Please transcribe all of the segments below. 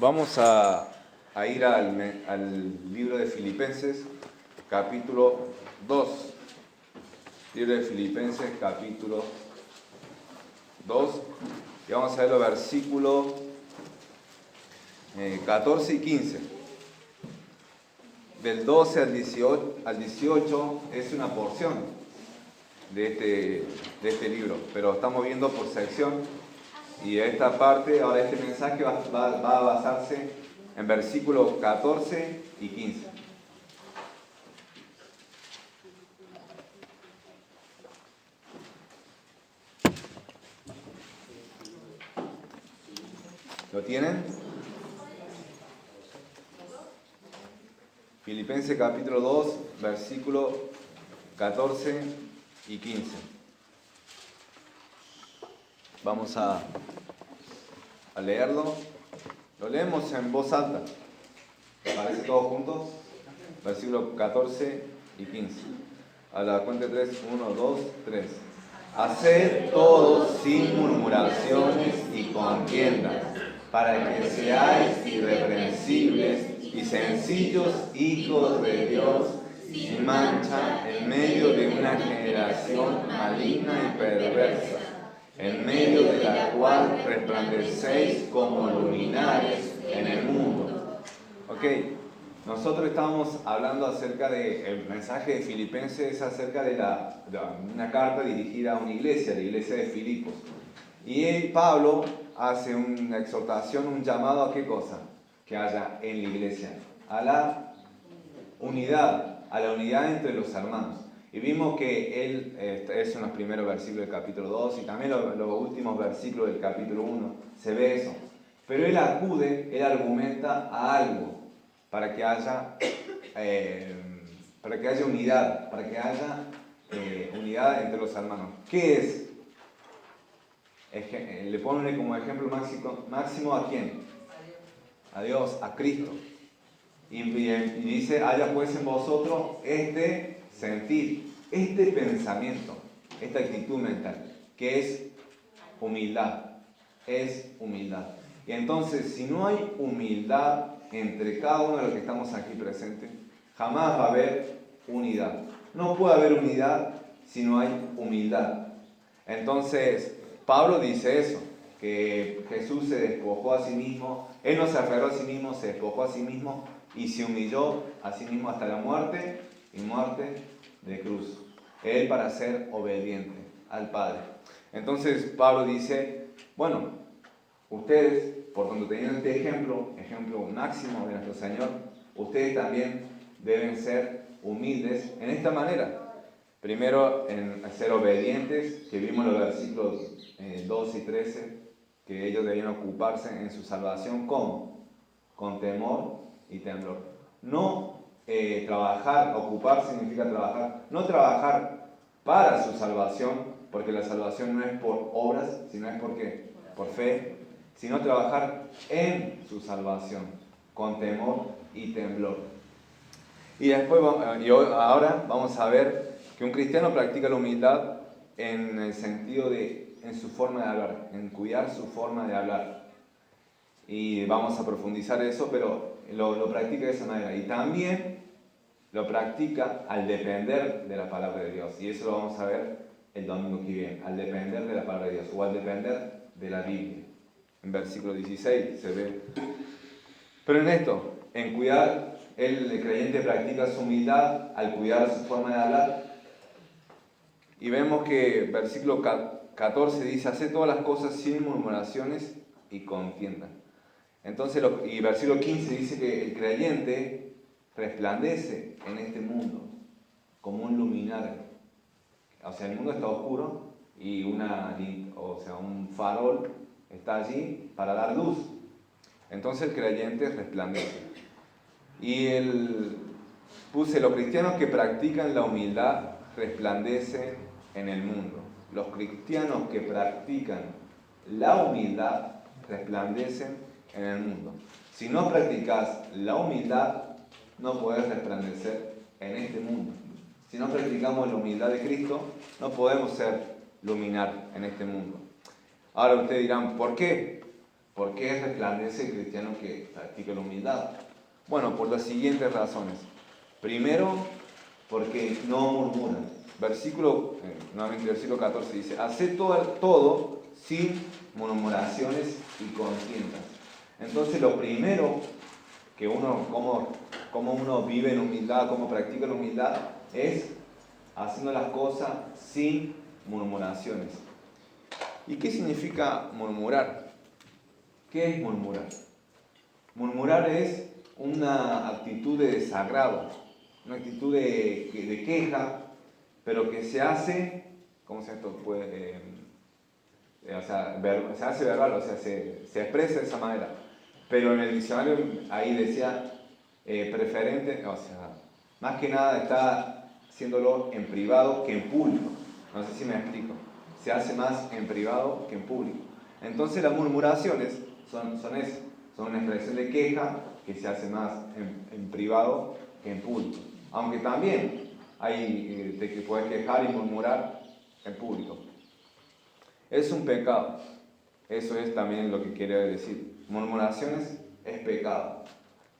Vamos a ir al libro de Filipenses, capítulo 2. Libro de Filipenses, capítulo 2. Y vamos a ver los versículos 14 y 15. Del 12 al 18 es una porción de este libro, pero estamos viendo por sección. Y esta parte, ahora este mensaje va a basarse en versículos 14 y 15. ¿Lo tienen? Filipenses capítulo 2, versículos 14 y 15. Vamos a leerlo. Lo leemos en voz alta. ¿Les parece todos juntos? Versículos 14 y 15. A la cuenta de 3, 1, 2, 3. Haced todo sin murmuraciones y contiendas, para que seáis irreprensibles y sencillos hijos de Dios, sin mancha, en medio de una generación maligna y perversa, en medio de la cual resplandecéis como luminares en el mundo. Ok, nosotros estábamos hablando acerca del mensaje de Filipenses, acerca de una carta dirigida a una iglesia, la iglesia de Filipos. Y Pablo hace una exhortación, un llamado a qué cosa que haya en la iglesia, a la unidad entre los hermanos. Y vimos que él, es en los primeros versículos del capítulo 2 y también los últimos versículos del capítulo 1, se ve eso. Pero él argumenta a algo para que haya unidad, unidad entre los hermanos. ¿Qué es? Le pone como ejemplo máximo ¿a quién? A Dios, a Cristo. Y dice, haya pues en vosotros este sentir, este pensamiento, esta actitud mental, que es humildad. Es humildad. Y entonces, si no hay humildad entre cada uno de los que estamos aquí presentes, jamás va a haber unidad. No puede haber unidad si no hay humildad. Entonces, Pablo dice eso, que Jesús se despojó a sí mismo, Él no se aferró a sí mismo, se despojó a sí mismo y se humilló a sí mismo hasta la muerte y muerte de cruz. Él para ser obediente al Padre. Entonces, Pablo dice, bueno, ustedes, por cuanto teniendo este ejemplo máximo de nuestro Señor, ustedes también deben ser humildes en esta manera. Primero, en ser obedientes, que vimos en los versículos 12 y 13, que ellos debían ocuparse en su salvación. ¿Cómo? Con temor y temblor. No trabajar, ocupar significa trabajar, no trabajar para su salvación, porque la salvación no es por obras, sino es por fe, sino trabajar en su salvación, con temor y temblor. Y después, ahora vamos a ver que un cristiano practica la humildad en el sentido en su forma de hablar, en cuidar su forma de hablar. Y vamos a profundizar eso, pero lo practica de esa manera. Y también lo practica al depender de la palabra de Dios. Y eso lo vamos a ver el domingo que viene, al depender de la palabra de Dios, o al depender de la Biblia. En versículo 16 se ve. Pero en esto, en cuidar, el creyente practica su humildad al cuidar su forma de hablar. Y vemos que versículo 14 dice, haced todas las cosas sin murmuraciones y contienda. Entonces, y versículo 15 dice que el creyente resplandece en este mundo como un luminario. O sea, el mundo está oscuro y un farol está allí para dar luz. Entonces el creyente resplandece. Y los cristianos que practican la humildad resplandecen en el mundo. Los cristianos que practican la humildad resplandecen en el mundo. Si no practicas la humildad, no podés resplandecer en este mundo. Si no practicamos la humildad de Cristo, no podemos ser luminar en este mundo. Ahora ustedes dirán, ¿por qué? ¿Por qué resplandece el cristiano que practica la humildad? Bueno, por las siguientes razones. Primero, porque no murmuran. Nuevamente versículo 14 dice, haced todo sin murmuraciones y contiendas. Entonces lo primero que cómo uno vive en humildad, cómo practica la humildad, es haciendo las cosas sin murmuraciones. ¿Y qué significa murmurar? ¿Qué es murmurar? Murmurar es una actitud de desagrado, una actitud de queja, pero que se hace, ¿cómo se esto? Se hace verbal, o sea, se expresa de esa manera. Pero en el diccionario ahí decía preferente, o sea, más que nada está haciéndolo en privado que en público. No sé si me explico. Se hace más en privado que en público. Entonces las murmuraciones son eso, son una expresión de queja que se hace más en privado que en público. Aunque también hay de que puedes quejar y murmurar en público. Es un pecado. Eso es también lo que quiere decir. Murmuraciones es pecado.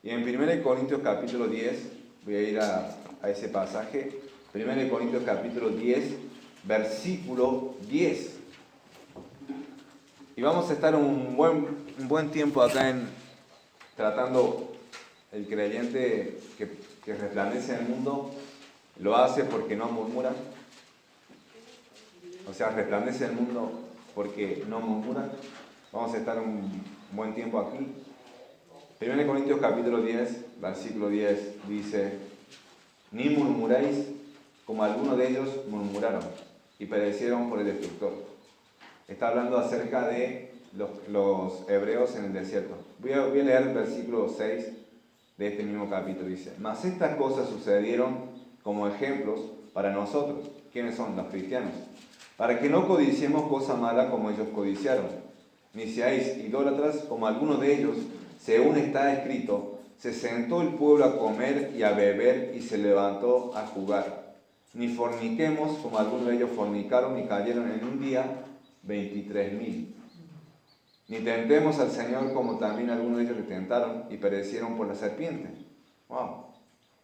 Y en 1 Corintios capítulo 10, voy a ir a ese pasaje. 1 Corintios capítulo 10, versículo 10. Y vamos a estar un buen tiempo acá tratando el creyente que resplandece en el mundo, lo hace porque no murmura. O sea, resplandece el mundo porque no murmura. Vamos a estar un buen tiempo aquí. 1 Corintios capítulo 10, versículo 10 dice: ni murmuréis como algunos de ellos murmuraron y perecieron por el destructor. Está hablando acerca de los hebreos en el desierto. Voy a leer el versículo 6 de este mismo capítulo. Dice: mas estas cosas sucedieron como ejemplos para nosotros. ¿Quiénes son? Los cristianos. Para que no codiciemos cosa mala como ellos codiciaron, ni seáis idólatras como algunos de ellos, según está escrito: se sentó el pueblo a comer y a beber y se levantó a jugar. Ni forniquemos como algunos de ellos fornicaron y cayeron en un día 23.000. Ni tentemos al Señor como también algunos de ellos le tentaron y perecieron por la serpiente. Wow.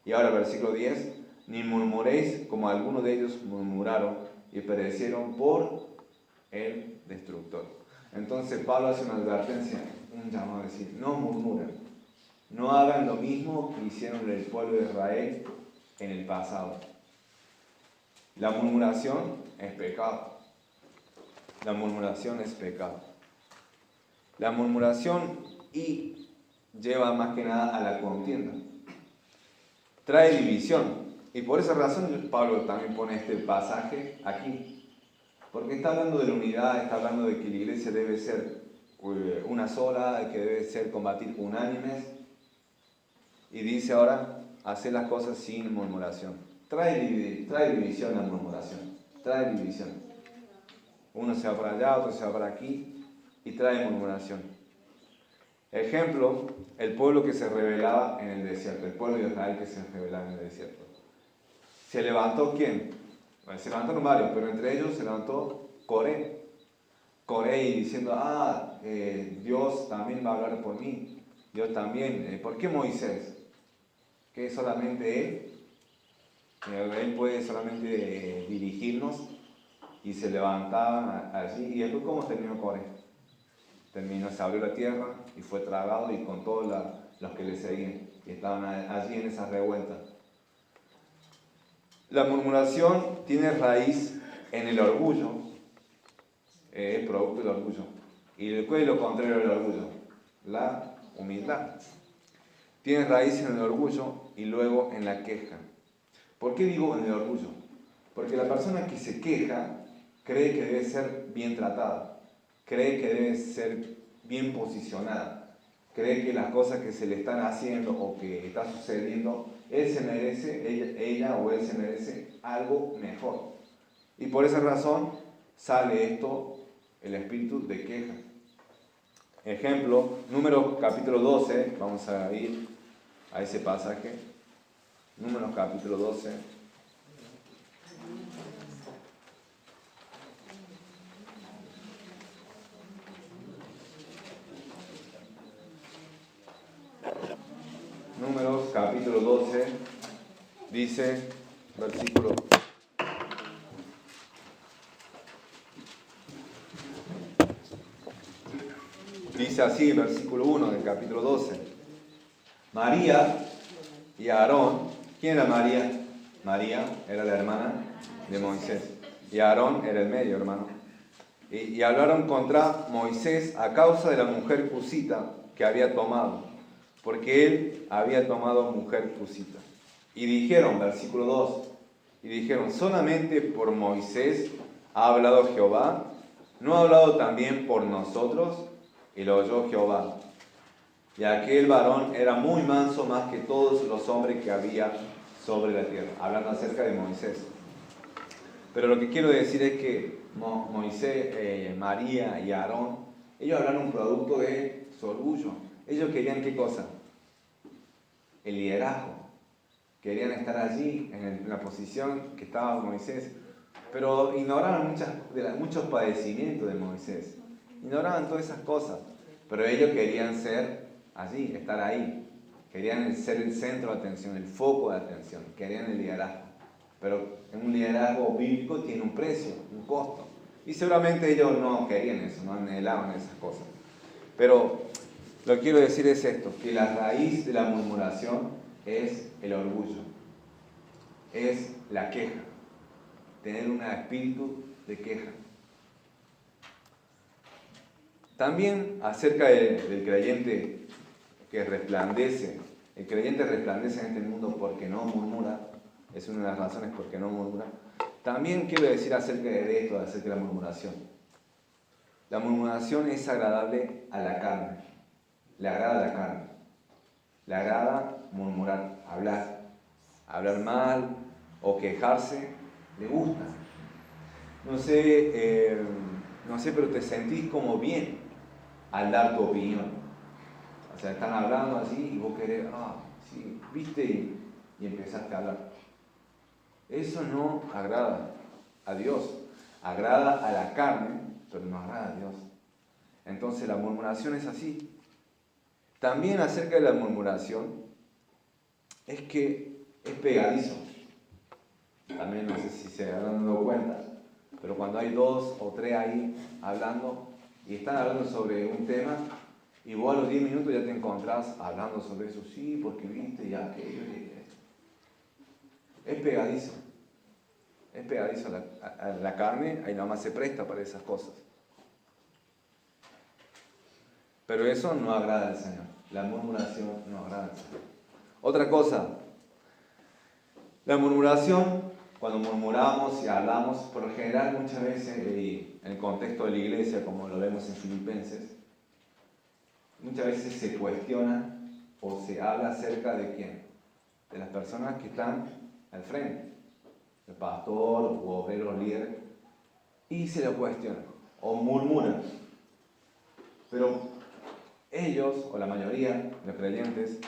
Y ahora versículo 10: ni murmuréis como algunos de ellos murmuraron y perecieron por el destructor. Entonces Pablo hace una advertencia, un llamado a decir: no murmuren, no hagan lo mismo que hicieron el pueblo de Israel en el pasado. La murmuración es pecado. La murmuración es pecado. La murmuración lleva más que nada a la contienda. Trae división. Y por esa razón Pablo también pone este pasaje aquí. Porque está hablando de la unidad, está hablando de que la iglesia debe ser una sola, de que debe ser combatir unánimes. Y dice ahora, hacer las cosas sin murmuración. Trae división la murmuración. Trae división. Uno se va para allá, otro se va para aquí. Y trae murmuración. Ejemplo, el pueblo que se rebelaba en el desierto. El pueblo de Israel que se rebelaba en el desierto. ¿Se levantó quién? Bueno, se levantaron varios, pero entre ellos se levantó Coré. Coré diciendo: Dios también va a hablar por mí. Dios también. ¿Por qué Moisés? Que solamente él puede solamente dirigirnos, y se levantaban allí. ¿Y después cómo terminó Coré? Se abrió la tierra y fue tragado, y con todos los que le seguían, y estaban allí en esa revuelta. La murmuración tiene raíz en el orgullo, es producto del orgullo. ¿Y cuál es lo contrario del orgullo? La humildad. Tiene raíz en el orgullo y luego en la queja. ¿Por qué digo en el orgullo? Porque la persona que se queja cree que debe ser bien tratada, cree que debe ser bien posicionada, cree que las cosas que se le están haciendo o que está sucediendo, ella o él se merece algo mejor. Y por esa razón sale el espíritu de queja. Ejemplo, Números capítulo 12, vamos a ir a ese pasaje. Números capítulo 12. capítulo 12, dice, versículo... Dice así, versículo 1 del capítulo 12. María y Aarón, ¿quién era María? María era la hermana de Moisés. Y Aarón era el medio hermano. Y hablaron contra Moisés a causa de la mujer cusita que había tomado, porque él había tomado mujer cusita. Y dijeron, versículo 2, y dijeron, solamente por Moisés ha hablado Jehová, ¿no ha hablado también por nosotros? Y lo oyó Jehová. Y aquel varón era muy manso más que todos los hombres que había sobre la tierra. Hablando acerca de Moisés. Pero lo que quiero decir es que Moisés, María y Aarón, ellos hablaron un producto de su orgullo. Ellos querían ¿qué cosa? El liderazgo. Querían estar allí, en la posición que estaba Moisés. Pero ignoraban muchos padecimientos de Moisés. Ignoraban todas esas cosas. Pero ellos querían ser allí, estar ahí. Querían ser el centro de atención, el foco de atención. Querían el liderazgo. Pero un liderazgo bíblico tiene un precio, un costo. Y seguramente ellos no querían eso, no anhelaban esas cosas. Pero lo que quiero decir es esto, que la raíz de la murmuración es el orgullo. Es la queja. Tener un espíritu de queja. También acerca del creyente que resplandece. El creyente resplandece en este mundo porque no murmura. Es una de las razones por qué no murmura. También quiero decir acerca de esto, acerca de la murmuración. La murmuración es agradable a la carne. Le agrada a la carne. Le agrada murmurar, hablar. Hablar mal o quejarse, le gusta. No sé, pero te sentís como bien al dar tu opinión. O sea, están hablando así y vos querés, sí, viste, y empezaste a hablar. Eso no agrada a Dios. Agrada a la carne, pero no agrada a Dios. Entonces la murmuración es así. También acerca de la murmuración, es que es pegadizo. También no sé si se habrán dado cuenta, pero cuando hay 2 o 3 ahí hablando, y están hablando sobre un tema, y vos a los 10 minutos ya te encontrás hablando sobre eso. Sí, porque viste y aquello y esto. Es pegadizo. Es pegadizo a la carne, ahí nada más se presta para esas cosas. Pero eso no agrada al Señor. La murmuración no agrada al Señor. Otra cosa, la murmuración, cuando murmuramos y hablamos, por lo general muchas veces, en el contexto de la iglesia, como lo vemos en Filipenses, muchas veces se cuestiona o se habla acerca de quién, de las personas que están al frente, el pastor u obreros líderes, y se lo cuestionan o murmuran. Pero ellos, o la mayoría de los creyentes,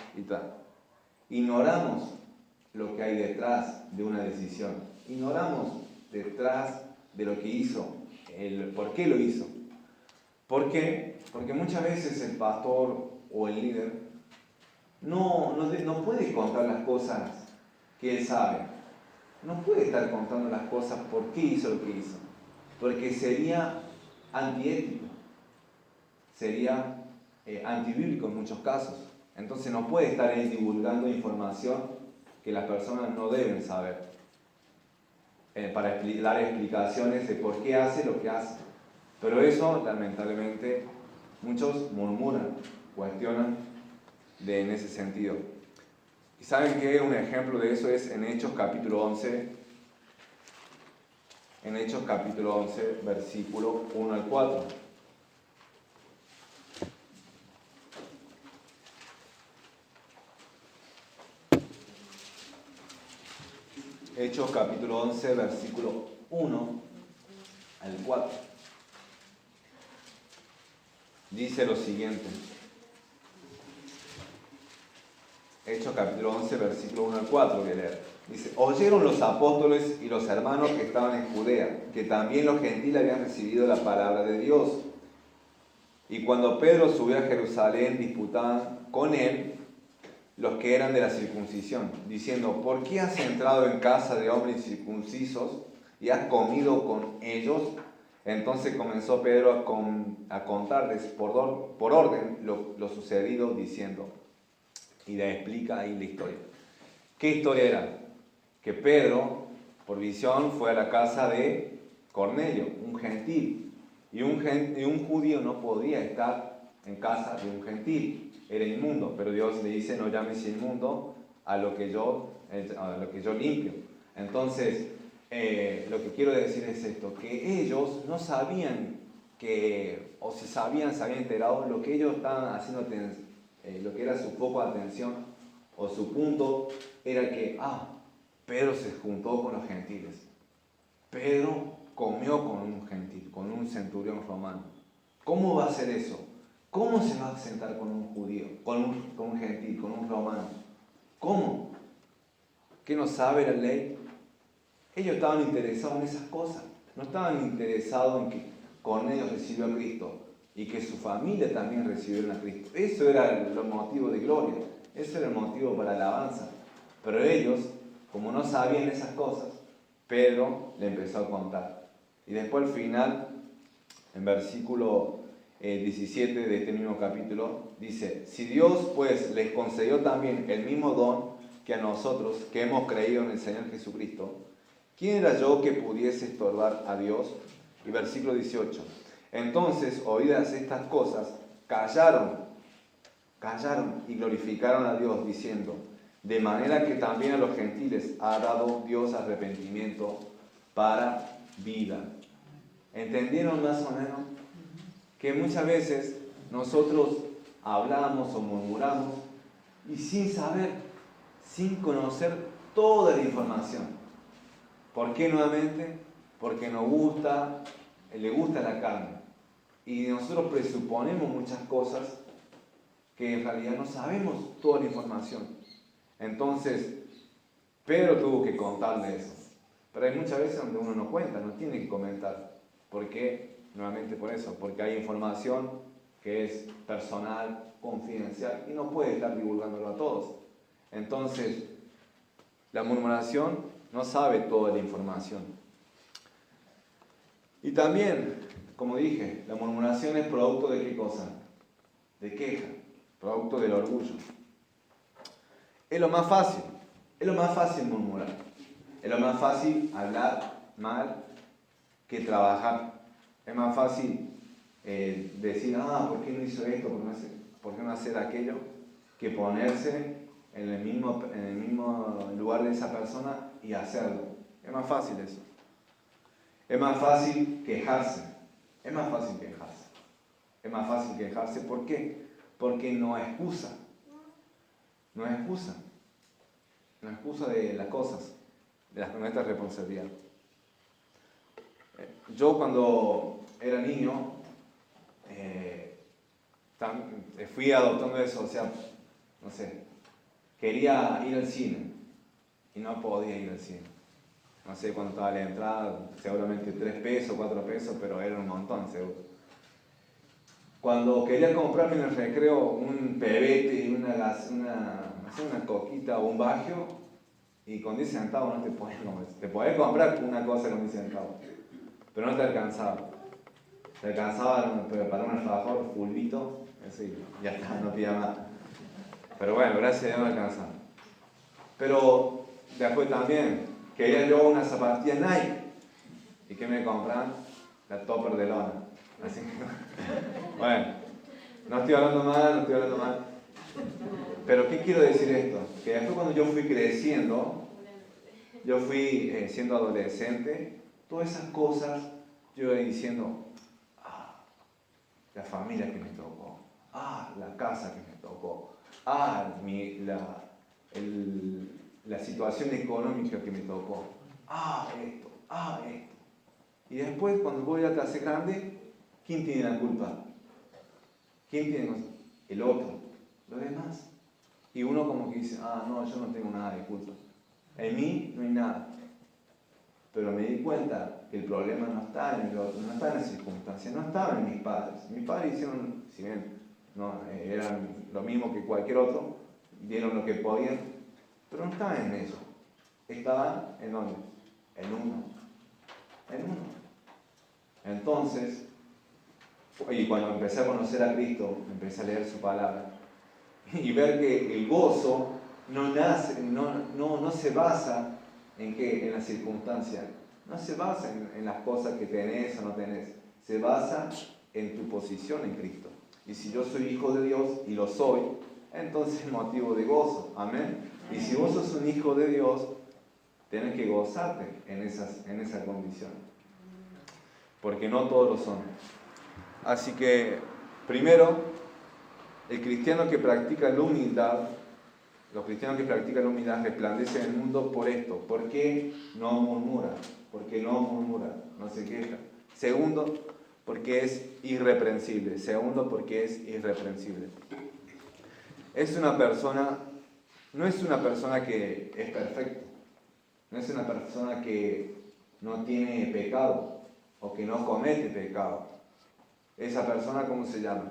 ignoramos lo que hay detrás de una decisión. Ignoramos detrás de lo que hizo, el por qué lo hizo. ¿Por qué? Porque muchas veces el pastor o el líder no puede contar las cosas que él sabe. No puede estar contando las cosas por qué hizo lo que hizo. Porque sería antiético. Sería antibíblico en muchos casos. Entonces no puede estar él divulgando información que las personas no deben saber. Para dar explicaciones de por qué hace lo que hace. Pero eso, lamentablemente, muchos murmuran, cuestionan en ese sentido. ¿Y saben qué? Un ejemplo de eso es en Hechos capítulo 11. En Hechos capítulo 11, versículo 1 al 4. Hechos capítulo 11, versículo 1 al 4. Dice lo siguiente. Hechos capítulo 11, versículo 1 al 4 voy a leer. Dice, oyeron los apóstoles y los hermanos que estaban en Judea, que también los gentiles habían recibido la palabra de Dios. Y cuando Pedro subió a Jerusalén, disputaban con él los que eran de la circuncisión, diciendo, ¿por qué has entrado en casa de hombres circuncisos y has comido con ellos? Entonces comenzó Pedro a contarles por orden lo sucedido, diciendo, y le explica ahí la historia. ¿Qué historia era? Que Pedro, por visión, fue a la casa de Cornelio, un gentil, y un judío no podía estar en casa de un gentil, era inmundo, pero Dios le dice, no llames inmundo a lo que yo limpio. Entonces, lo que quiero decir es esto, que ellos no sabían o si sabían, se habían enterado, lo que ellos estaban haciendo, lo que era su foco de atención, o su punto, era que, Pedro se juntó con los gentiles. Pedro comió con un gentil, con un centurión romano. ¿Cómo va a ser eso? ¿Cómo se va a sentar con un judío, con un gentil, con un romano? ¿Cómo? ¿Qué no sabe la ley? Ellos estaban interesados en esas cosas. No estaban interesados en que Cornelio recibió a Cristo y que su familia también recibiera a Cristo. Eso era el motivo de gloria. Ese era el motivo para la alabanza. Pero ellos, como no sabían esas cosas, Pedro le empezó a contar. Y después al final, en versículo 17 de este mismo capítulo, dice, si Dios pues les concedió también el mismo don que a nosotros, que hemos creído en el Señor Jesucristo, ¿quién era yo que pudiese estorbar a Dios? Y versículo 18, entonces, oídas estas cosas, callaron y glorificaron a Dios, diciendo, de manera que también a los gentiles ha dado Dios arrepentimiento para vida. ¿Entendieron más o menos? Que muchas veces nosotros hablamos o murmuramos y sin saber, sin conocer toda la información. ¿Por qué nuevamente? Porque le gusta la carne. Y nosotros presuponemos muchas cosas que en realidad no sabemos toda la información. Entonces, Pedro tuvo que contarle eso. Pero hay muchas veces donde uno no cuenta, no tiene que comentar. ¿Por qué? Nuevamente por eso, porque hay información que es personal, confidencial, y no puede estar divulgándolo a todos. Entonces, la murmuración no sabe toda la información. Y también, como dije, la murmuración es producto de ¿qué cosa? De queja, producto del orgullo. Es lo más fácil murmurar. Es lo más fácil hablar mal que trabajar. Es más fácil decir, ¿por qué no hizo esto? ¿Por qué no hacer aquello? Que ponerse en el mismo lugar de esa persona y hacerlo. Es más fácil eso. Es más fácil quejarse. Es más fácil quejarse. ¿Por qué? Porque no excusa. No excusa de las cosas, de nuestra responsabilidad. Yo cuando era niño, fui adoptando eso, quería ir al cine y no podía ir al cine. No sé cuánto estaba la entrada, seguramente 3 pesos, 4 pesos, pero era un montón seguro. Cuando quería comprarme en el recreo un pebete, una coquita o un bagio, y con 10 centavos no te podías comer. Te podías comprar una cosa con 10 centavos, pero no te alcanzaba. Te alcanzaba para un alfajor fulvito, así, ya está, no pida más. Pero bueno, gracias a Dios me alcanzaba. Pero después también, quería yo una zapatilla Nike. ¿Y qué me compran? La topper de lona. Así que, bueno, no estoy hablando mal. Pero ¿qué quiero decir esto? Que después cuando yo fui creciendo, siendo adolescente, todas esas cosas, yo iba diciendo, la familia que me tocó, la casa que me tocó, la situación económica que me tocó, esto. Y después, cuando vos ya te haces grande, ¿quién tiene la culpa? ¿Quién tiene? El otro, los demás. Y uno como que dice, no, yo no tengo nada de culpa. En mí no hay nada. Pero me di cuenta que el problema no está en el otro, no está en las circunstancias, no estaba en mis padres. Mis padres hicieron, si bien no, eran lo mismo que cualquier otro, vieron lo que podían, pero no estaban en eso. Estaban ¿en dónde? En uno. En uno. Entonces, y cuando empecé a conocer a Cristo, empecé a leer su palabra y ver que el gozo no nace, no se basa en qué, en las circunstancias, no se basa en las cosas que tenés o no tenés, se basa en tu posición en Cristo. Y si yo soy hijo de Dios y lo soy, entonces es motivo de gozo, amén. Y si vos sos un hijo de Dios, tenés que gozarte en esa condición, porque no todos lo son. Así que, primero, el cristiano que practica la humildad, los cristianos que practican la humildad resplandecen en el mundo por esto. ¿Por qué no murmura? Porque no murmura, no se queja. Segundo, porque es irreprensible. Segundo, porque es irreprensible. Es una persona, no es una persona que es perfecta, no es una persona que no tiene pecado o que no comete pecado. Esa persona, ¿cómo se llama?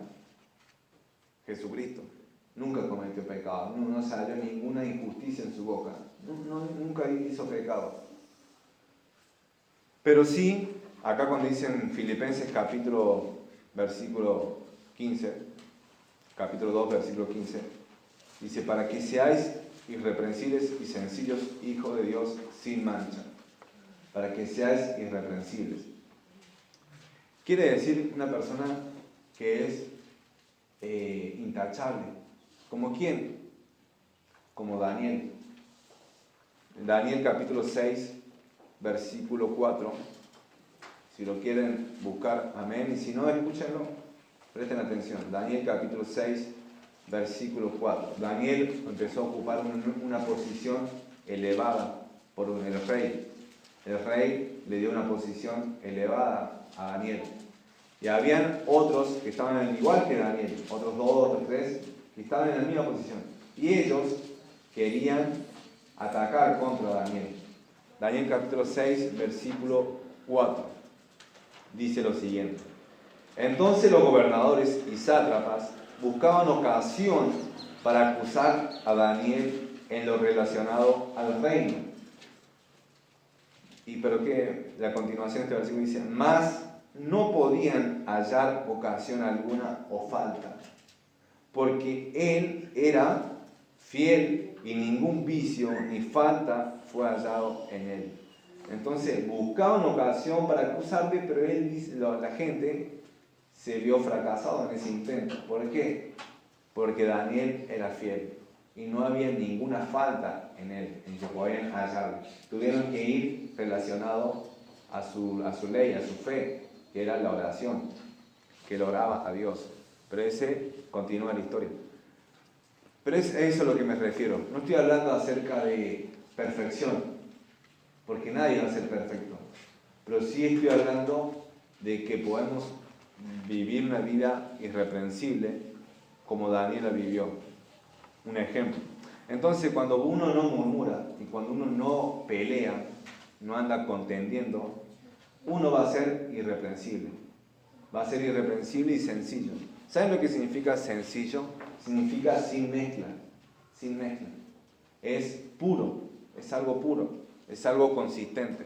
Jesucristo. Nunca cometió pecado, no salió ninguna injusticia en su boca, nunca hizo pecado. Pero sí, acá cuando dicen Filipenses capítulo 2, versículo 15, dice, para que seáis irreprensibles y sencillos, hijos de Dios sin mancha. Para que seáis irreprensibles. Quiere decir una persona que es intachable. ¿Como quién? Como Daniel. Daniel capítulo 6, versículo 4. Si lo quieren buscar, amén. Y si no, escúchenlo, presten atención. Daniel capítulo 6, versículo 4. Daniel empezó a ocupar una posición elevada por el rey. El rey le dio una posición elevada a Daniel. Y habían otros que estaban igual que Daniel, otros 2, otros 3, que estaban en la misma posición. Y ellos querían atacar contra Daniel. Daniel capítulo 6, versículo 4. Dice lo siguiente. Entonces los gobernadores y sátrapas buscaban ocasión para acusar a Daniel en lo relacionado al reino. Pero que la continuación de este versículo dice, mas no podían hallar ocasión alguna o falta, porque él era fiel y ningún vicio ni falta fue hallado en él. Entonces buscaban ocasión para acusarle, pero la gente se vio fracasado en ese intento. ¿Por qué? Porque Daniel era fiel y no había ninguna falta en él, en que podían hallarle. Tuvieron que ir relacionado a su ley, a su fe, que era la oración, que él oraba a Dios. Pero ese continúa la historia. Pero es eso a lo que me refiero. No estoy hablando acerca de perfección, porque nadie va a ser perfecto. Pero sí estoy hablando de que podemos vivir una vida irreprensible como Daniel la vivió. Un ejemplo. Entonces, cuando uno no murmura y cuando uno no pelea, no anda contendiendo, uno va a ser irreprensible. Va a ser irreprensible y sencillo. ¿Saben lo que significa sencillo? Significa sin mezcla. Sin mezcla. Es puro. Es algo puro. Es algo consistente.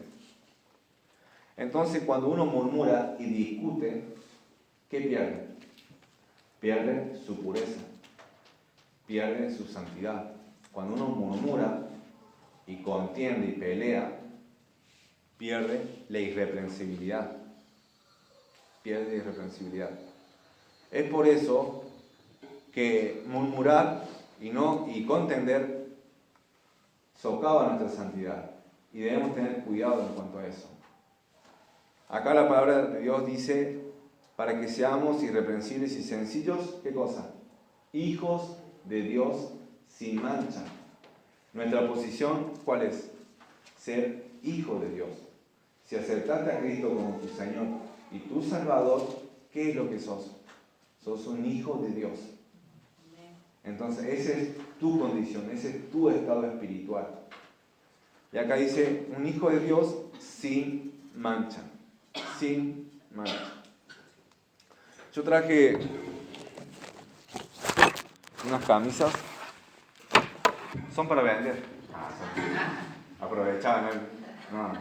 Entonces, cuando uno murmura y discute, ¿qué pierde? Pierde su pureza. Pierde su santidad. Cuando uno murmura y contiende y pelea, pierde la irreprensibilidad. Pierde la irreprensibilidad. Es por eso que murmurar y contender socava nuestra santidad. Y debemos tener cuidado en cuanto a eso. Acá la palabra de Dios dice, para que seamos irreprensibles y sencillos, ¿qué cosa? Hijos de Dios sin mancha. Nuestra posición, ¿cuál es? Ser hijo de Dios. Si aceptaste a Cristo como tu Señor y tu Salvador, ¿qué es lo que sos? Sos un hijo de Dios. Entonces, esa es tu condición, ese es tu estado espiritual. Y acá dice, un hijo de Dios sin mancha. Sin mancha. Yo traje unas camisas Son para vender. Aprovechaban. No.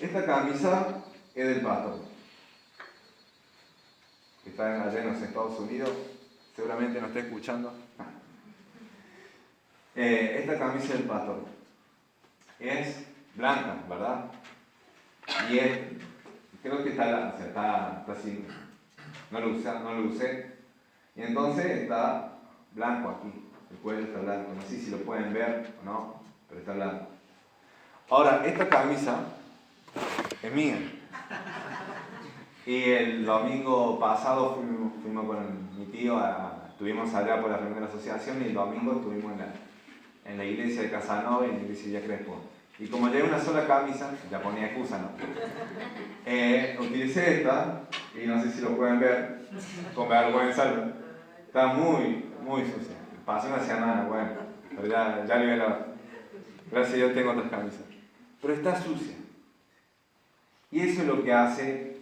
Esta camisa es del pastor. Que está allá en los Estados Unidos. Seguramente nos está escuchando. Esta camisa es del pastor. Es blanca, ¿verdad? Y es, creo que está así. No lo usé. Y entonces está blanco aquí. El cuello está blanco. No sé si lo pueden ver o no, pero está blanco. Ahora, esta camisa es mía. Y el domingo pasado fuimos con mi tío, estuvimos allá por la primera asociación y el domingo estuvimos en la iglesia de Casanova y en la iglesia de Crespo. Y como llevé una sola camisa, ya ponía excusa, ¿no? Utilicé esta, y no sé si lo pueden ver, con vergüenza, ¿no? Está muy sucia. Pasé una semana, bueno, pero ya le voy a lavar. Gracias a Dios tengo otras camisas. Pero está sucia. Y eso es lo que hace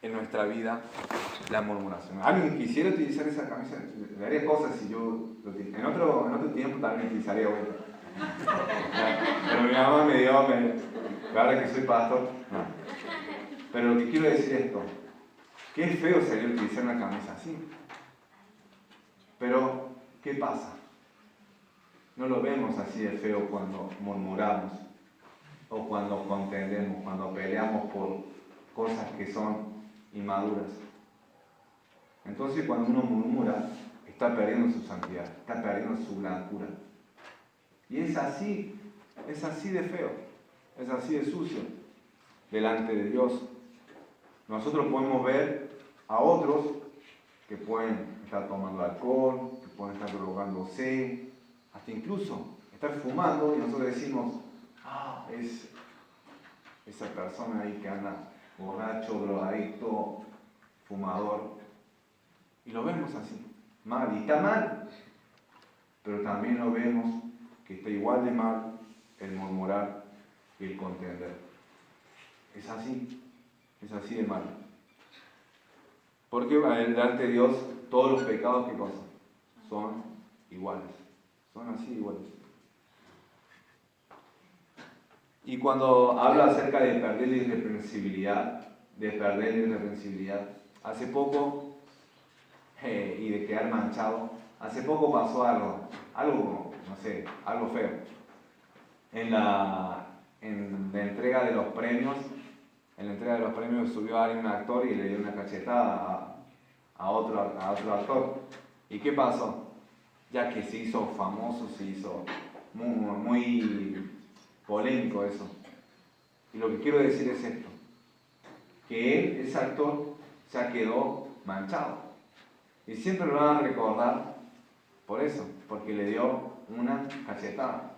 en nuestra vida la murmuración. ¿Alguien quisiera utilizar esa camisa? Le haría cosas si yo lo utilicé. En otro tiempo también utilizaría vuelta. Pero mi mamá me dio, ahora que soy pastor, no. Pero lo que quiero decir es esto, que es feo sería utilizar una camisa así. Pero, ¿qué pasa? No lo vemos así de feo cuando murmuramos, o cuando contendemos, cuando peleamos por cosas que son inmaduras. Entonces, cuando uno murmura, está perdiendo su santidad, está perdiendo su blancura. Y es así de feo, es así de sucio delante de Dios. Nosotros podemos ver a otros que pueden estar tomando alcohol, que pueden estar drogándose, hasta incluso estar fumando y nosotros decimos, es esa persona ahí que anda borracho, drogadicto, fumador. Y lo vemos así, mal, y está mal, pero también lo vemos que está igual de mal el murmurar y el contender. Es así de mal. Porque delante de Dios todos los pecados que cosas son iguales, son así iguales. Y cuando habla acerca de perder la irreprensibilidad, hace poco, y de quedar manchado, hace poco pasó algo, no sé, algo feo. En la entrega de los premios, subió alguien, un actor, y le dio una cachetada a otro actor. ¿Y qué pasó? Ya que se hizo famoso, se hizo muy polémico eso. Y lo que quiero decir es esto, que ese actor, ya quedó manchado. Y siempre lo van a recordar por eso, porque le dio una cachetada.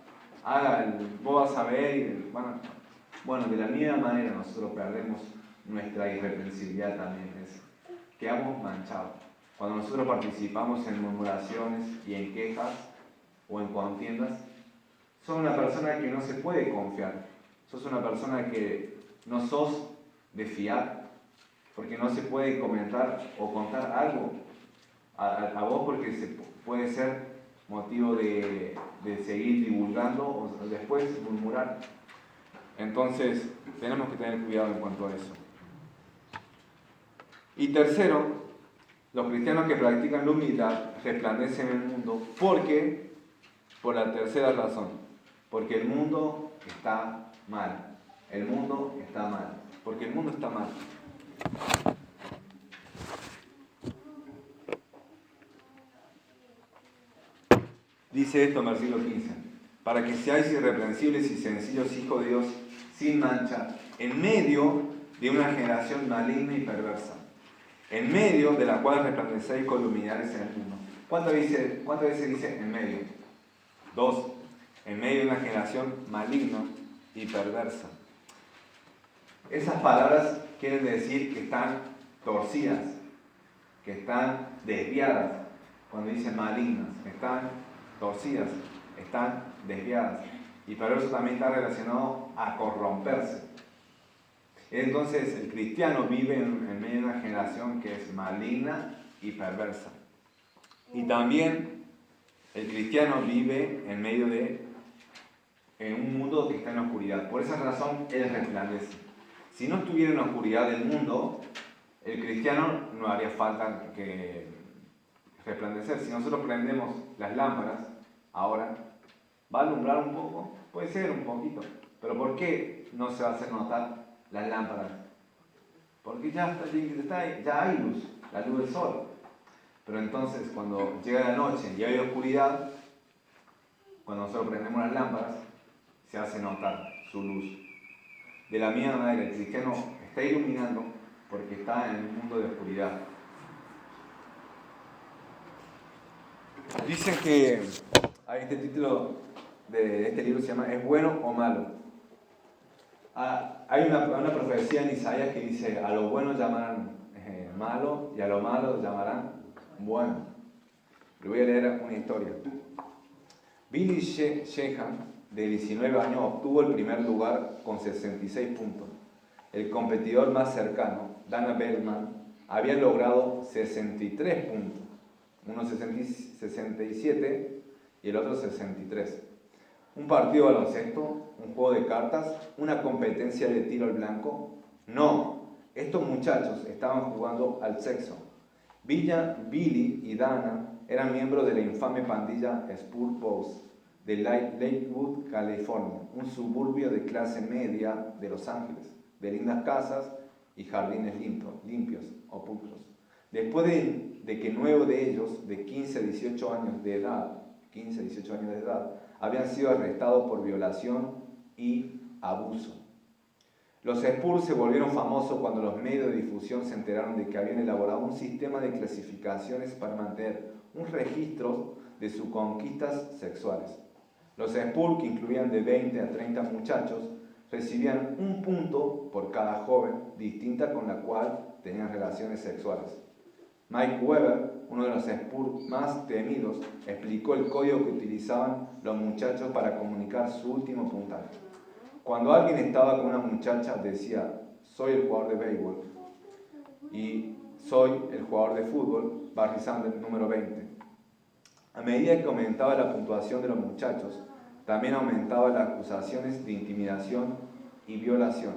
Vos vas a ver, y bueno, de la misma manera nosotros perdemos nuestra irreprensibilidad también. Quedamos manchados. Cuando nosotros participamos en murmuraciones y en quejas o en contiendas, sos una persona que no se puede confiar. Sos una persona que no sos de fiar, porque no se puede comentar o contar algo a vos, porque puede ser motivo de seguir divulgando o después murmurar. Entonces, tenemos que tener cuidado en cuanto a eso. Y tercero, los cristianos que practican la humildad resplandecen en el mundo por la tercera razón, porque el mundo está mal. El mundo está mal, porque el mundo está mal. Dice esto en versículo 15, para que seáis irreprensibles y sencillos hijos de Dios, sin mancha, en medio de una generación maligna y perversa, en medio de la cual resplandecéis con luminares en el mundo. ¿Cuántas veces dice en medio? 2. En medio de una generación maligna y perversa. Esas palabras quieren decir que están torcidas, que están desviadas. Cuando dice malignas, están torcidas, están desviadas. Y perverso también está relacionado a corromperse. Entonces el cristiano vive en medio de una generación que es maligna y perversa. Y también El cristiano vive en un mundo que está en la oscuridad. Por esa razón, Él resplandece. Si no estuviera en la oscuridad del mundo, el cristiano no haría falta que resplandecer. Si nosotros prendemos las lámparas, ahora, ¿va a alumbrar un poco? Puede ser un poquito. Pero ¿por qué no se va a hacer notar las lámparas? Porque ya hay luz, la luz del sol. Pero entonces, cuando llega la noche y hay oscuridad, cuando nosotros prendemos las lámparas, se hace notar su luz. De la misma manera, el cristiano está iluminando porque está en un mundo de oscuridad. Dicen que este título de este libro se llama ¿Es bueno o malo? Hay una profecía en Isaías que dice: a lo bueno llamarán malo y a lo malo llamarán bueno. Le voy a leer una historia. Billy Sheehan, de 19 años, obtuvo el primer lugar con 66 puntos. El competidor más cercano, Dana Bellman, había logrado 63 puntos. Uno 67 y el otro 63. Un partido de baloncesto, un juego de cartas, una competencia de tiro al blanco. No, estos muchachos estaban jugando al sexo. Billy y Dana eran miembros de la infame pandilla Spur Boys de Lakewood, California, un suburbio de clase media de Los Ángeles, de lindas casas y jardines limpios o pulcros. Después de que 9 de ellos, de 15 a 18 años de edad, habían sido arrestados por violación y abuso. Los Spurs se volvieron famosos cuando los medios de difusión se enteraron de que habían elaborado un sistema de clasificaciones para mantener un registro de sus conquistas sexuales. Los Spurs, que incluían de 20 a 30 muchachos, recibían un punto por cada joven distinta con la cual tenían relaciones sexuales. Mike Weber, uno de los Spurs más temidos, explicó el código que utilizaban los muchachos para comunicar su último puntaje. Cuando alguien estaba con una muchacha, decía: soy el jugador de béisbol y soy el jugador de fútbol, Barry Sanders, número 20. A medida que aumentaba la puntuación de los muchachos, también aumentaban las acusaciones de intimidación y violación.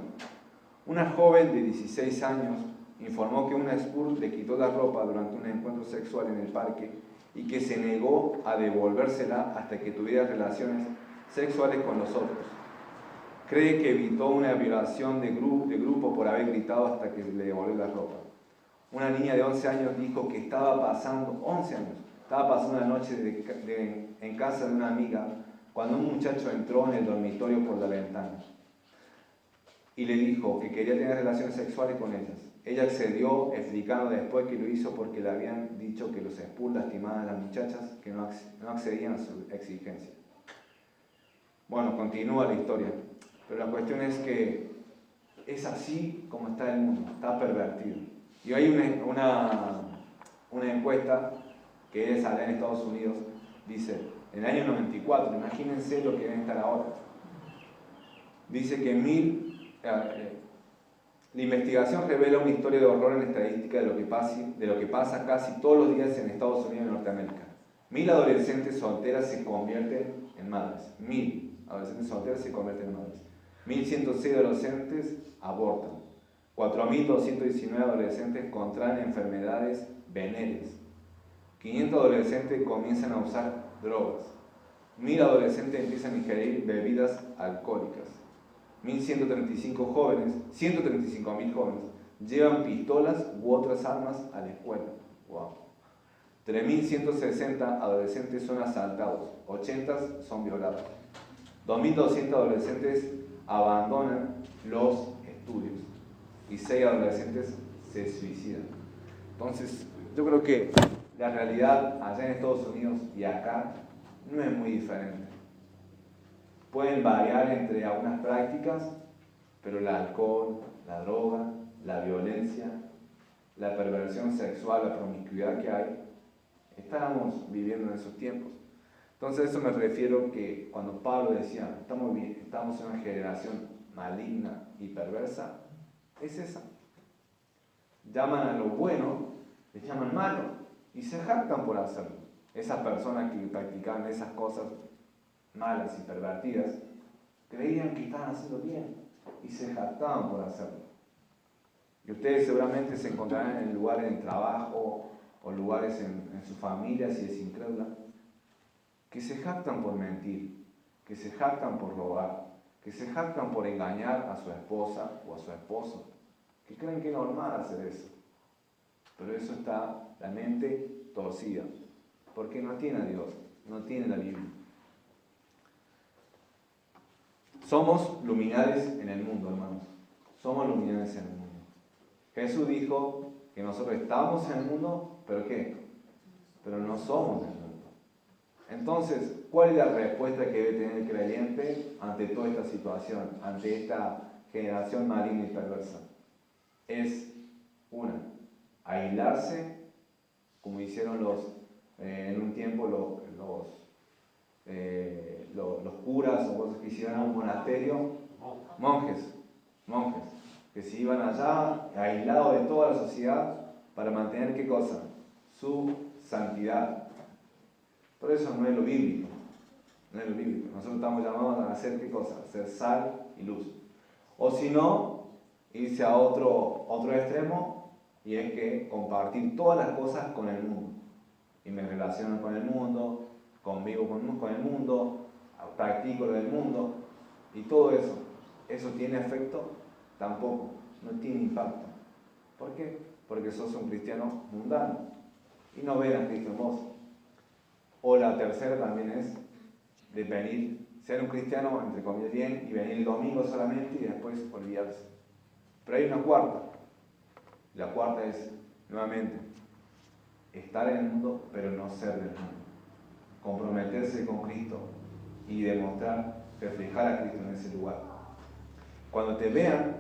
Una joven de 16 años informó que una Spur le quitó la ropa durante un encuentro sexual en el parque y que se negó a devolvérsela hasta que tuviera relaciones sexuales con los otros. Cree que evitó una violación de grupo por haber gritado hasta que le devolvió la ropa. Una niña de 11 años dijo que estaba pasando una noche en casa de una amiga cuando un muchacho entró en el dormitorio por la ventana y le dijo que quería tener relaciones sexuales con ellas. Ella accedió, explicando después que lo hizo porque le habían dicho que los Spurs lastimaban a las muchachas que no accedían a su exigencia. Bueno, continúa la historia, pero la cuestión es que es así como está el mundo, está pervertido. Y hay una encuesta que sale en Estados Unidos, dice, en el año 94, imagínense lo que deben estar ahora. Dice que la investigación revela una historia de horror en estadística de lo que pasa casi todos los días en Estados Unidos y Norteamérica. 1.000 adolescentes solteras se convierten en madres. 1.000 adolescentes solteras se convierten en madres. 1.106 adolescentes abortan. 4.219 adolescentes contraen enfermedades venéreas. 500 adolescentes comienzan a usar drogas. 1.000 adolescentes empiezan a ingerir bebidas alcohólicas. 1.135 jóvenes, 135.000 jóvenes, llevan pistolas u otras armas a la escuela. Wow. 3.160 adolescentes son asaltados, 80 son violados. 2.200 adolescentes abandonan los estudios y 6 adolescentes se suicidan. Entonces, yo creo que la realidad allá en Estados Unidos y acá no es muy diferente. Pueden variar entre algunas prácticas, pero el alcohol, la droga, la violencia, la perversión sexual, la promiscuidad que hay, estamos viviendo en esos tiempos. Entonces a eso me refiero que cuando Pablo decía, estamos en una generación maligna y perversa, es esa. Llaman a lo bueno, les llaman malo, y se jactan por hacerlo. esas personas que practicaban esas cosas malas y pervertidas, creían que estaban haciendo bien y se jactaban por hacerlo. Y ustedes seguramente se encontrarán en lugares de trabajo o lugares en su familia, si es incrédula, que se jactan por mentir, que se jactan por robar, que se jactan por engañar a su esposa o a su esposo, que creen que es normal hacer eso. Pero eso está la mente torcida, porque no tiene a Dios, no tiene la Biblia. Somos luminares en el mundo, hermanos. Somos luminares en el mundo. Jesús dijo que nosotros estamos en el mundo, ¿pero qué? Pero no somos del mundo. Entonces, ¿cuál es la respuesta que debe tener el creyente ante toda esta situación, ante esta generación maligna y perversa? Es una, aislarse, como hicieron en un tiempo los curas o cosas que hicieron en un monasterio, monjes, que se iban allá, aislados de toda la sociedad, para mantener ¿qué cosa? Su santidad. Por eso no es lo bíblico, no es lo bíblico. Nosotros estamos llamados a hacer ¿qué cosa? A ser sal y luz. O si no, irse a otro extremo, y es que compartir todas las cosas con el mundo. Y me relaciono con el mundo, convivo con el mundo, practico lo del mundo, y todo eso. ¿Eso tiene efecto? Tampoco, no tiene impacto. ¿Por qué? Porque sos un cristiano mundano y no ven a Cristo en vos. O la tercera también es de venir, ser un cristiano, entre comillas, bien, y venir el domingo solamente y después olvidarse. Pero hay una cuarta. La cuarta es, nuevamente, estar en el mundo, pero no ser del mundo. Comprometerse con Cristo y demostrar, reflejar a Cristo en ese lugar. Cuando te vean,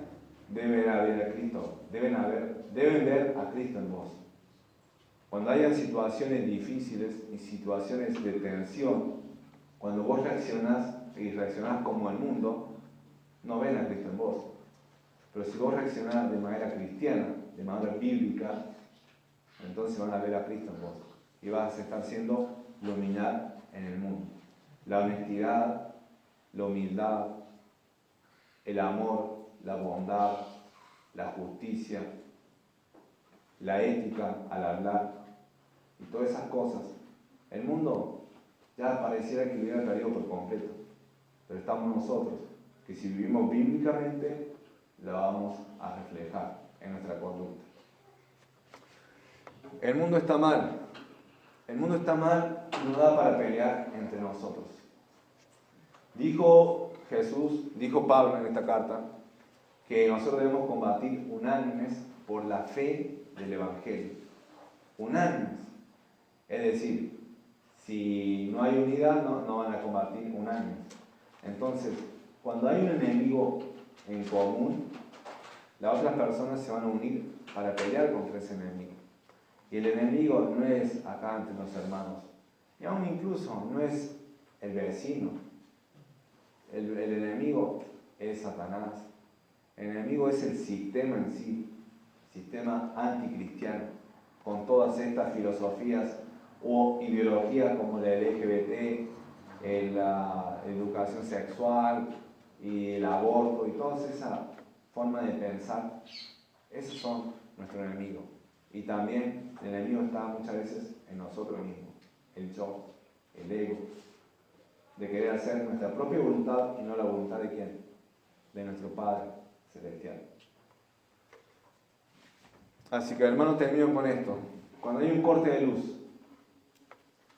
deben ver a Cristo, deben ver a Cristo en vos. Cuando hayan situaciones difíciles y situaciones de tensión, cuando vos reaccionás como el mundo, no ven a Cristo en vos. Pero si vos reaccionás de manera cristiana, de manera bíblica, entonces van a ver a Cristo en vos. Y vas a estar siendo luminar en el mundo. La honestidad, la humildad, el amor, la bondad, la justicia, la ética al hablar y todas esas cosas. El mundo ya pareciera que hubiera perdido por completo, pero estamos nosotros, que si vivimos bíblicamente, la vamos a reflejar en nuestra conducta. El mundo está mal y no da para pelear entre nosotros. Dijo Pablo en esta carta, que nosotros debemos combatir unánimes por la fe del Evangelio. Unánimes. Es decir, si no hay unidad, no van a combatir unánimes. Entonces, cuando hay un enemigo en común, las otras personas se van a unir para pelear contra ese enemigo. Y el enemigo no es acá entre los hermanos, y aún incluso no es el vecino. El enemigo es Satanás. El enemigo es el sistema en sí, sistema anticristiano, con todas estas filosofías o ideologías como la LGBT, la educación sexual y el aborto y todas esas formas de pensar. Esos son nuestro enemigo. Y también el enemigo está muchas veces en nosotros mismos, el yo, el ego, de querer hacer nuestra propia voluntad y no la voluntad de ¿quién? De nuestro Padre Celestial. Así que, hermanos, termino con esto. Cuando hay un corte de luz,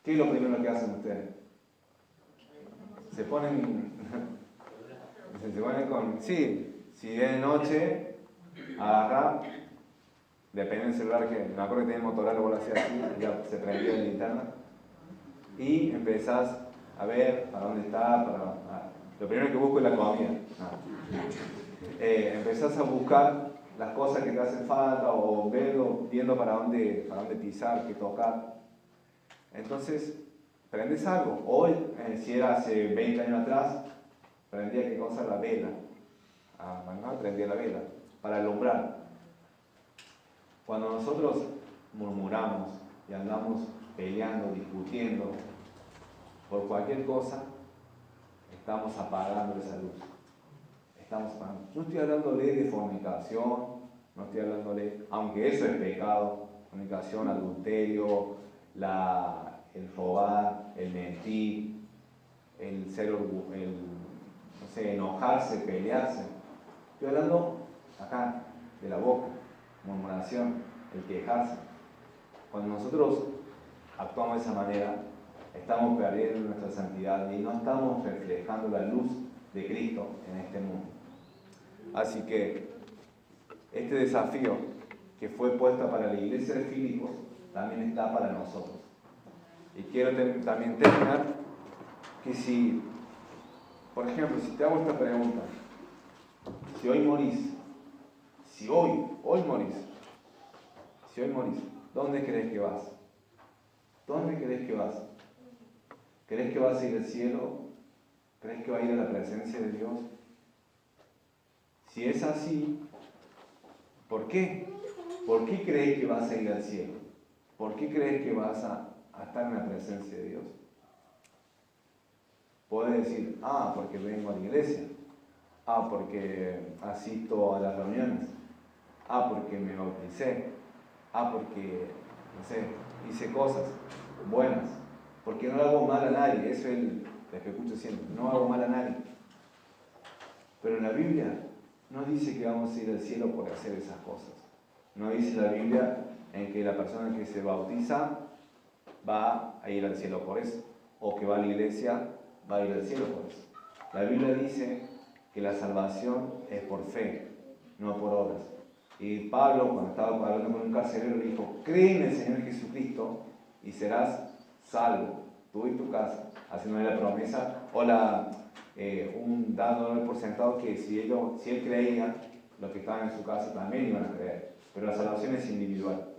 ¿qué es lo primero que hacen ustedes? Se ponen sí, si es de noche, agarrar, depende del celular, que me acuerdo que tenía Motorola, lo hacía así, ya se prendía la linterna, y empezás a ver para dónde está, lo primero que busco es la comida. Empezás a buscar las cosas que te hacen falta o viendo para dónde pisar, qué tocar. Entonces, prendes algo. Hoy, si era hace 20 años atrás, prendía qué cosa, la vela. Prendía la vela para alumbrar. Cuando nosotros murmuramos y andamos peleando, discutiendo por cualquier cosa, estamos apagando esa luz. Estamos apagando. No estoy hablándole de fornicación, no estoy hablándole, aunque eso es pecado, fornicación, adulterio, el robar, el mentir, el no sé, enojarse, pelearse. Estoy hablando acá, de la boca, murmuración, el quejarse. Cuando nosotros actuamos de esa manera, estamos perdiendo nuestra santidad y no estamos reflejando la luz de Cristo en este mundo. Así que este desafío que fue puesto para la iglesia de Filipos también está para nosotros. Y quiero también terminar que si, por ejemplo, si te hago esta pregunta, si hoy morís, si hoy morís, ¿dónde crees que vas? ¿Dónde crees que vas? ¿Crees que vas a ir al cielo? ¿Crees que va a ir a la presencia de Dios? Si es así, ¿por qué? ¿Por qué crees que vas a ir al cielo? ¿Por qué crees que vas a estar en la presencia de Dios? Puedes decir, porque vengo a la iglesia, porque asisto a las reuniones, porque me bauticé, porque, no sé, hice cosas buenas, porque no le hago mal a nadie. Eso es lo que escucho siempre, no hago mal a nadie. Pero en la Biblia no dice que vamos a ir al cielo por hacer esas cosas. No dice la Biblia en que la persona que se bautiza va a ir al cielo por eso, o que va a la iglesia va a ir al cielo por eso. La Biblia dice que la salvación es por fe, no por obras. Y Pablo, cuando estaba hablando con un carcelero, le dijo, cree en el Señor Jesucristo y serás salvo, tú y tu casa, haciéndole la promesa o dándole por sentado que si él creía, los que estaban en su casa también iban a creer. Pero la salvación es individual.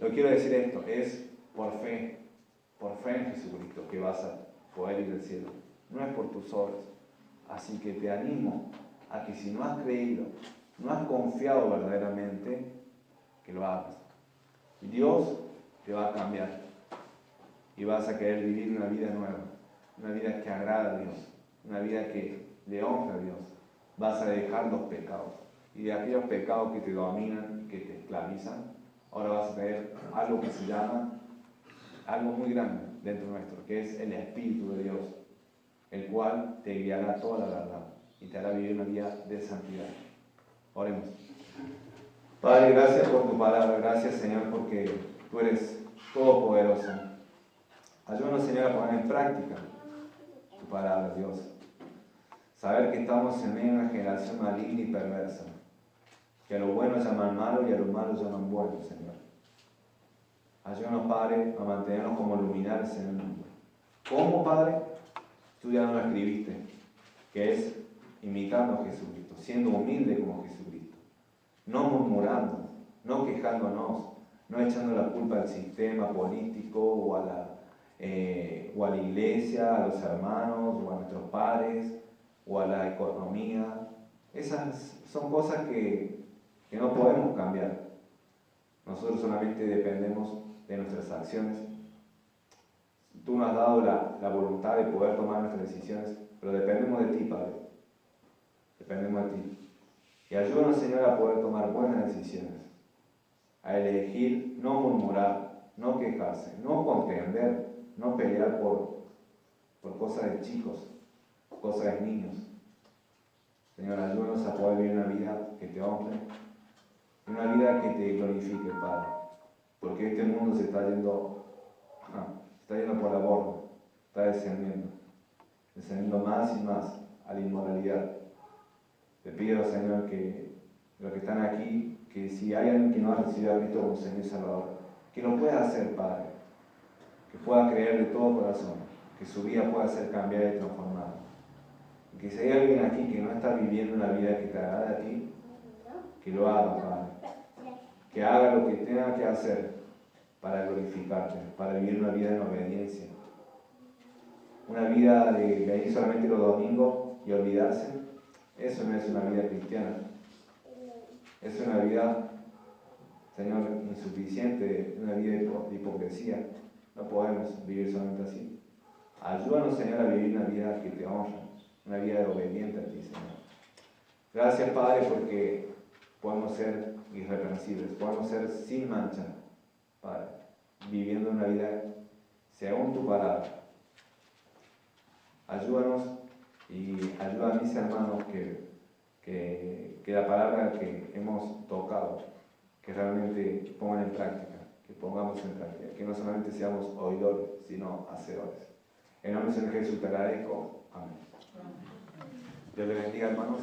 Lo que quiero decir esto, es por fe en Jesucristo que vas a poder ir al cielo. No es por tus obras. Así que te animo a que si no has creído, no has confiado verdaderamente, que lo hagas. Dios te va a cambiar y vas a querer vivir una vida nueva, una vida que agrada a Dios, una vida que le honra a Dios. Vas a dejar los pecados y de aquellos pecados que te dominan, que te esclavizan, ahora vas a tener algo que se llama, algo muy grande dentro nuestro, que es el Espíritu de Dios, el cual te guiará toda la verdad y te hará vivir una vida de santidad. Oremos. Padre, gracias por tu palabra, gracias Señor porque tú eres todopoderoso. Ayúdanos Señor a poner en práctica tu palabra, Dios. Saber que estamos en medio de una generación maligna y perversa, que a lo bueno llaman malo y a lo malo llaman bueno, Señor. Ayúdanos, Padre, a mantenernos como luminares en el mundo. ¿Cómo, Padre? Tú ya nos lo escribiste, que es imitando a Jesucristo, siendo humilde como Jesucristo, no murmurando, no quejándonos, no echando la culpa al sistema político o a la iglesia, a los hermanos o a nuestros padres o a la economía. Esas son cosas que no podemos cambiar. Nosotros solamente dependemos de nuestras acciones. Tú nos has dado la voluntad de poder tomar nuestras decisiones, pero dependemos de ti, Padre. Dependemos de ti. Y ayúdanos, Señor, a poder tomar buenas decisiones, a elegir no murmurar, no quejarse, no contender, no pelear por cosas de chicos, cosas de niños. Señor, ayúdanos a poder vivir una vida que te honre, una vida que te glorifique, Padre, porque este mundo se está yendo por la borda, está descendiendo más y más a la inmoralidad. Te pido, Señor, que los que están aquí, que si hay alguien que no ha recibido a Cristo como Señor y Salvador, que lo pueda hacer, Padre, que pueda creer de todo corazón, que su vida pueda ser cambiada y transformada. Y que si hay alguien aquí que no está viviendo una vida que te agrade a ti, que lo haga, Padre. Que haga lo que tenga que hacer para glorificarte, para vivir una vida en obediencia. Una vida de venir solamente los domingos y olvidarse, eso no es una vida cristiana. Es una vida, Señor, insuficiente, una vida de hipocresía. No podemos vivir solamente así. Ayúdanos, Señor, a vivir una vida que te honra, una vida obediente a ti, Señor. Gracias, Padre, porque podemos ser irreprensibles, podemos ser sin mancha, Padre, viviendo una vida según tu palabra. Ayúdanos y ayuda a mis hermanos que la palabra que hemos tocado, que realmente pongan en práctica, que pongamos en práctica, que no solamente seamos oidores, sino hacedores. En nombre de Jesús te agradezco. Amén. Dios le bendiga, hermanos.